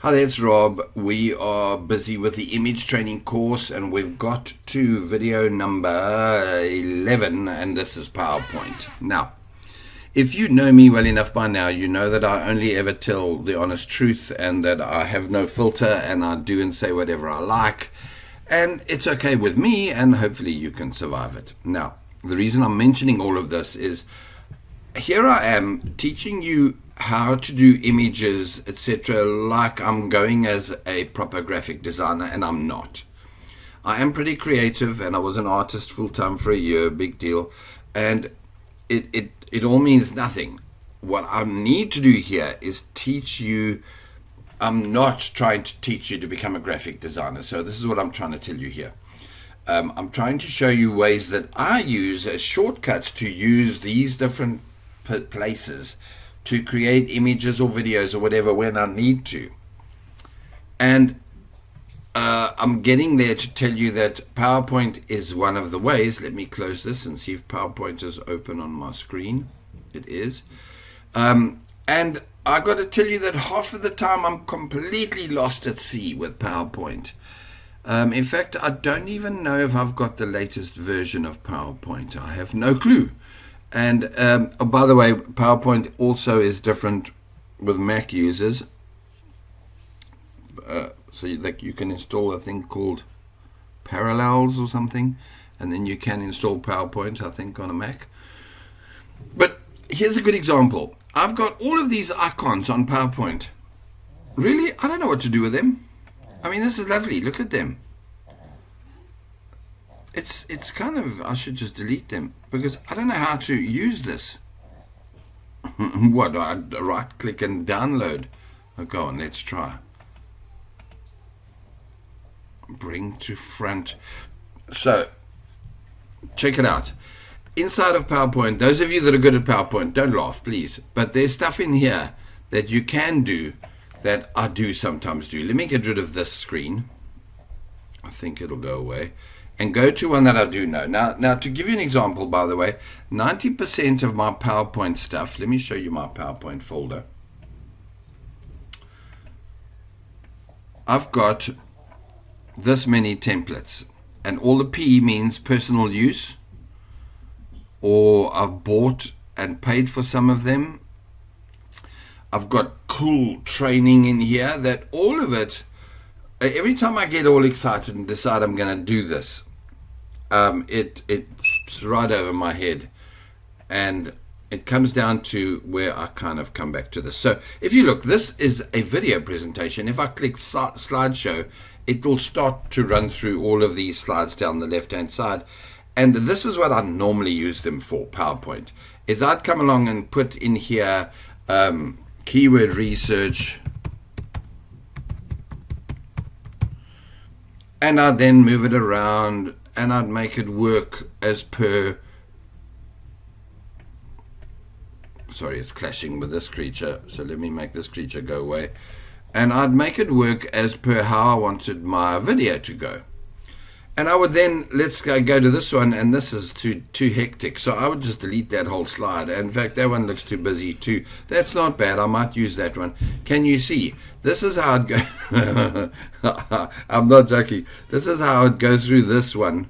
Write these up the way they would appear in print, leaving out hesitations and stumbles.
Hi there, it's Rob. We are busy with the image training course and we've got to video number 11 and this is PowerPoint. Now, if you know me well enough by now, you know that I only ever tell the honest truth and that I have no filter and I do and say whatever I like. And it's okay with me and hopefully you can survive it. Now, the reason I'm mentioning all of this is here I am teaching you how to do images, etc., like I'm going as a proper graphic designer, and I'm not. I am pretty creative, and I was an artist full-time for a year, big deal, and it all means nothing. What I need to do here is teach you. I'm not trying to teach you to become a graphic designer, so this is what I'm trying to tell you here. I'm trying to show you ways that I use as shortcuts to use these different places to create images or videos or whatever when I need to. And I'm getting there to tell you that PowerPoint is one of the ways. Let me close this and see if PowerPoint is open on my screen. It is. And I got to tell you that half of the time I'm completely lost at sea with PowerPoint. In fact, I don't even know if I've got the latest version of PowerPoint. I have no clue. And oh, by the way, PowerPoint also is different with Mac users. So you can install a thing called Parallels or something, and then you can install PowerPoint, I think, on a Mac. But here's a good example. I've got all of these icons on PowerPoint. Really? I don't know what to do with them. I mean, this is lovely. Look at them. It's kind of, I should just delete them because I don't know how to use this. What, I right click and download? Oh, go on, let's try. Bring to front. So, check it out. Inside of PowerPoint, those of you that are good at PowerPoint, don't laugh, please. But there's stuff in here that you can do that I do sometimes do. Let me get rid of this screen. I think it'll go away. And go to one that I do know. Now, to give you an example, by the way, 90% of my PowerPoint stuff, let me show you my PowerPoint folder. I've got this many templates, and all the P means personal use, or I've bought and paid for some of them. I've got cool training in here that all of it, every time I get all excited and decide I'm going to do this, it's right over my head, and it comes down to where I kind of come back to this. So if you look, this is a video presentation. If I click slideshow, it will start to run through all of these slides down the left hand side, and this is what I normally use them for. PowerPoint is I'd come along and put in here keyword research, and I'd then move it around and I'd make it work as per, sorry, it's clashing with this creature, so let me make this creature go away, and I'd make it work as per how I wanted my video to go. And I would then, let's go to this one, and this is too hectic, so I would just delete that whole slide. In fact, that one looks too busy too. That's not bad, I might use that one. Can you see? This is how it goes. I'm not joking. This is how it goes through this one.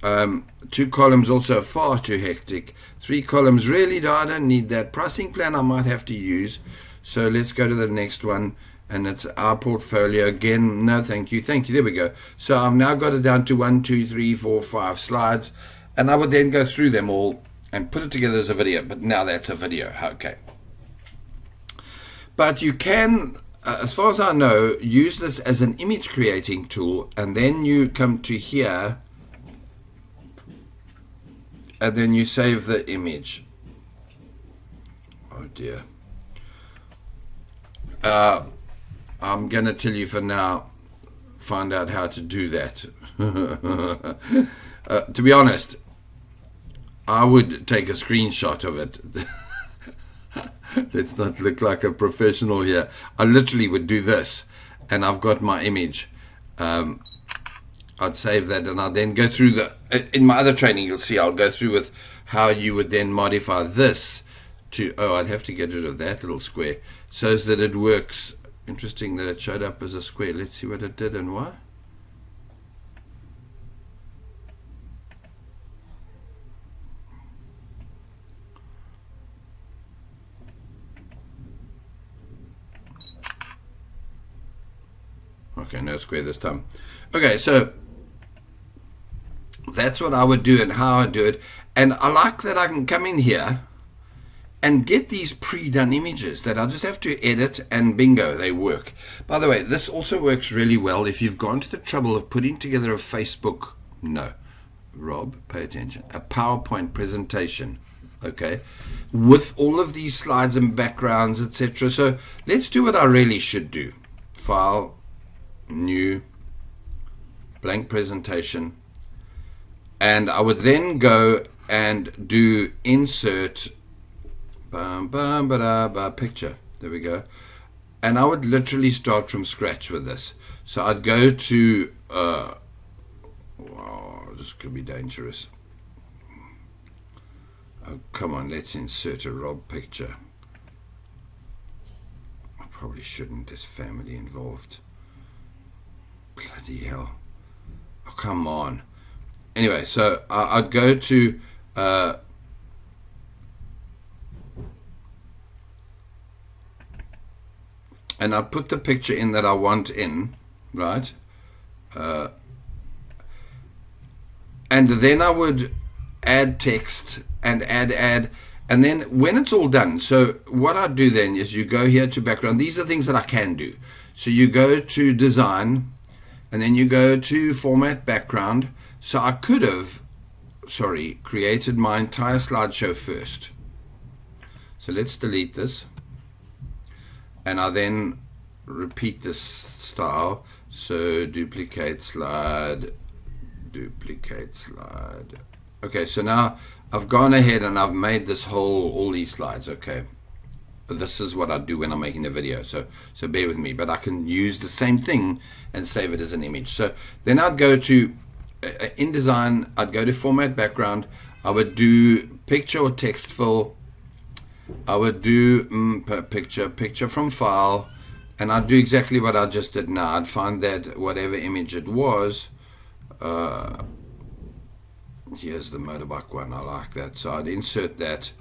2 columns also far too hectic. 3 columns, really, I don't need that. Pricing plan I might have to use. So let's go to the next one. And it's our portfolio again. No, thank you. There we go. So I've now got it down to 1, 2, 3, 4, 5 slides, and I would then go through them all and put it together as a video. But now that's a video. Okay. But you can, as far as I know, use this as an image creating tool, and then you come to here, and then you save the image. Oh dear. I'm going to tell you for now, find out how to do that. To be honest, I would take a screenshot of it. Let's not look like a professional here. I literally would do this, and I've got my image. I'd save that, and I'd then go through in my other training, you'll see I'll go through with how you would then modify this to, I'd have to get rid of that little square, so that it works interesting that it showed up as a square. Let's see what it did and why. Okay, no square this time. Okay, so that's what I would do and how I do it. And I like that I can come in here and get these pre-done images that I just have to edit, and bingo, they work. By the way, this also works really well if you've gone to the trouble of putting together a Facebook, no, Rob, pay attention, a PowerPoint presentation, okay, with all of these slides and backgrounds, etc. So let's do what I really should do. File, new, blank presentation, and I would then go and do insert picture. There we go. And I would literally start from scratch with this. So I'd go to wow, this could be dangerous. Oh, come on, let's insert a Rob picture. I probably shouldn't, there's family involved. Bloody hell. Oh, come on. Anyway, so I'd go to and I'll put the picture in that I want in, right? And then I would add text and add, and then when it's all done, so what I do then is you go here to background. These are things that I can do. So you go to design, and then you go to format background. So I could have, created my entire slideshow first. So let's delete this. And I then repeat this style. So duplicate slide. Okay, so now I've gone ahead and I've made this all these slides. Okay, but this is what I do when I'm making a video. So bear with me. But I can use the same thing and save it as an image. So then I'd go to InDesign. I'd go to format background. I would do picture or text fill. I would do picture from file, and I'd do exactly what I just did now. I'd find that whatever image it was, here's the motorbike one, I like that, so I'd insert that.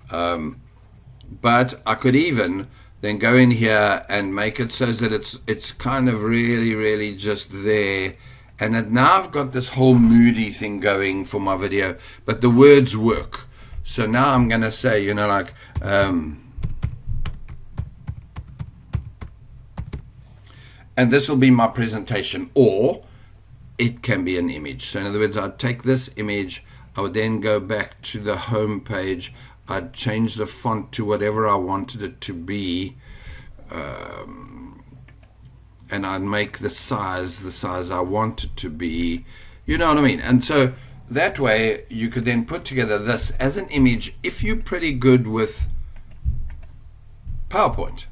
But I could even then go in here and make it so that it's kind of really just there, and now I've got this whole moody thing going for my video, but the words work. So now I'm going to say, and this will be my presentation, or it can be an image. So in other words, I'd take this image, I would then go back to the home page, I'd change the font to whatever I wanted it to be, and I'd make the size I want it to be, you know what I mean? And so that way you could then put together this as an image if you're pretty good with PowerPoint.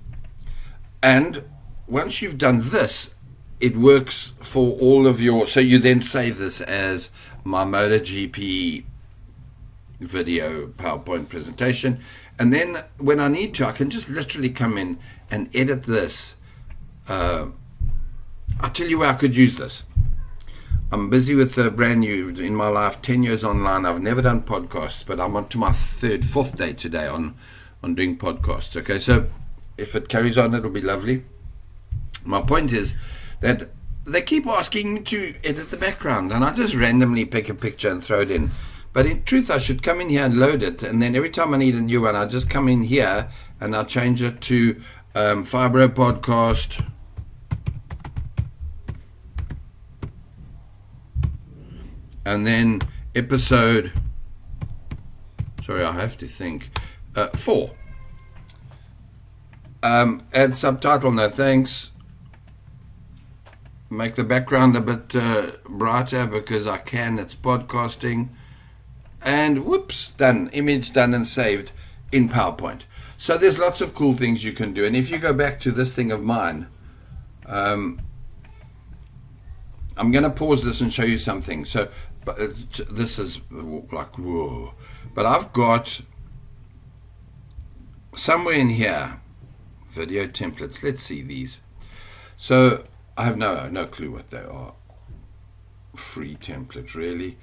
And once you've done this, it works for all of your, so you then save this as my MotoGP video PowerPoint presentation, and then when I need to, I can just literally come in and edit this. I'll tell you where I could use this. I'm busy with a brand new, in my life, 10 years online. I've never done podcasts, but I'm on to my fourth day today on doing podcasts. Okay, so if it carries on, it'll be lovely. My point is that they keep asking me to edit the background, and I just randomly pick a picture and throw it in. But in truth, I should come in here and load it, and then every time I need a new one, I just come in here and I'll change it to Fibro Podcast. And then episode, I have to think, 4. Add subtitle, no thanks. Make the background a bit brighter because I can, it's podcasting. And whoops, done, image done and saved in PowerPoint. So there's lots of cool things you can do. And if you go back to this thing of mine, I'm going to pause this and show you something. So but this is like, whoa. But I've got somewhere in here, video templates. Let's see these. So I have no clue what they are. Free template, really?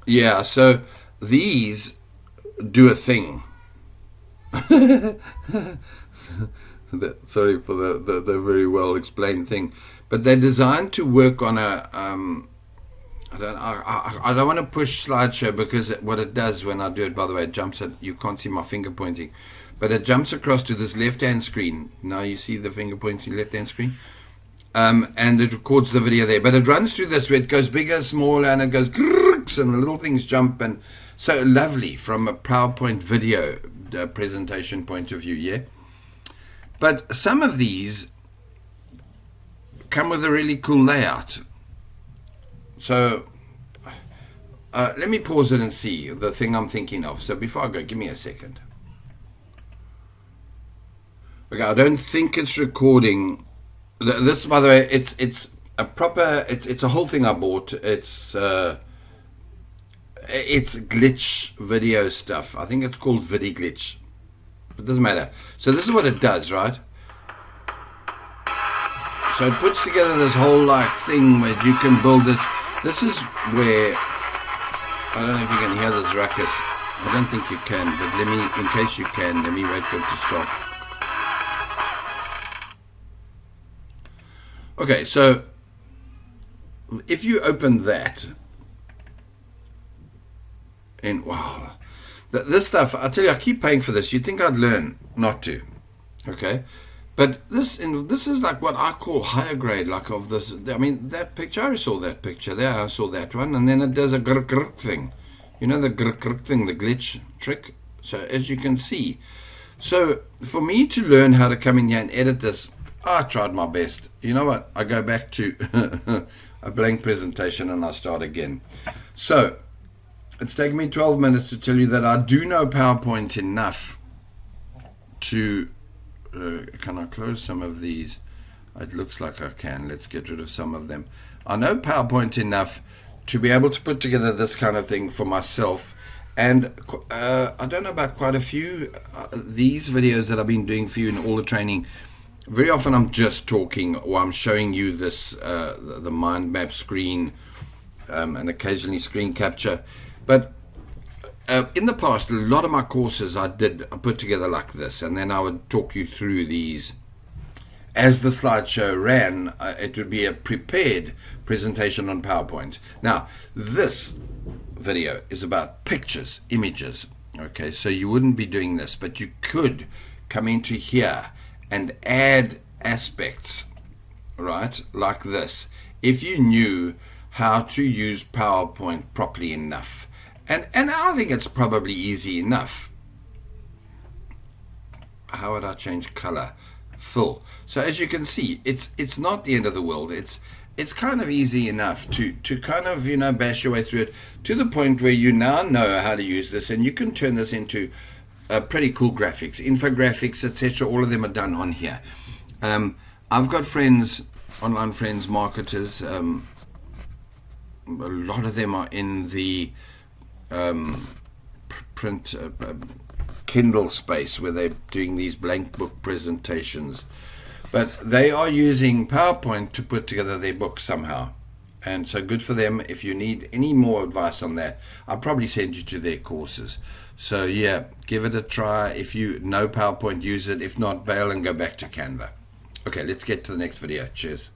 Yeah, so these do a thing. Sorry for the very well explained thing, but they're designed to work on a I don't want to push slideshow, because what it does when I do it, by the way, it jumps at, you can't see my finger pointing, but it jumps across to this left hand screen. Now you see the finger pointing left hand screen, and it records the video there, but it runs through this where it goes bigger, smaller, and it goes and the little things jump, and so lovely from a PowerPoint video presentation point of view. Yeah, but some of these come with a really cool layout. So let me pause it and see the thing I'm thinking of. So before I go, give me a second. Okay, I don't think it's recording. This, by the way, it's a proper. It's a whole thing I bought. It's glitch video stuff. I think it's called Vidi Glitch. It doesn't matter. So this is what it does, right? So it puts together this whole like thing where you can build this. This is where, I don't know if you can hear this ruckus. I don't think you can, but let me, in case you can, let me wait for it to stop. Okay, so if you open that, and wow, this stuff, I tell you, I keep paying for this. You'd think I'd learn not to, okay? But this is like what I call higher grade, like of this. I mean, that picture, I saw that picture there, I saw that one, and then it does a grr grr thing. You know the grr grr thing, the glitch trick? So as you can see. So for me to learn how to come in here and edit this, I tried my best. You know what? I go back to a blank presentation and I start again. So it's taken me 12 minutes to tell you that I do know PowerPoint enough to... can I close some of these? It looks like I can. Let's get rid of some of them. I know PowerPoint enough to be able to put together this kind of thing for myself, and I don't know about quite a few these videos that I've been doing for you in all the training. Very often I'm just talking, or I'm showing you this the mind map screen, and occasionally screen capture, but in the past, a lot of my courses I put together like this, and then I would talk you through these. As the slideshow ran, it would be a prepared presentation on PowerPoint. Now, this video is about pictures, images. Okay, so you wouldn't be doing this, but you could come into here and add aspects, right, like this, if you knew how to use PowerPoint properly enough. And I think it's probably easy enough. How would I change color? Full. So as you can see, it's not the end of the world. It's kind of easy enough to kind of, you know, bash your way through it to the point where you now know how to use this, and you can turn this into pretty cool graphics, infographics, etc. All of them are done on here. I've got friends, online friends, marketers. A lot of them are in the print Kindle space where they're doing these blank book presentations, but they are using PowerPoint to put together their book somehow, and so good for them. If you need any more advice on that, I'll probably send you to their courses. So yeah, give it a try. If you know PowerPoint, use it. If not, bail and go back to Canva. Okay, let's get to the next video. Cheers.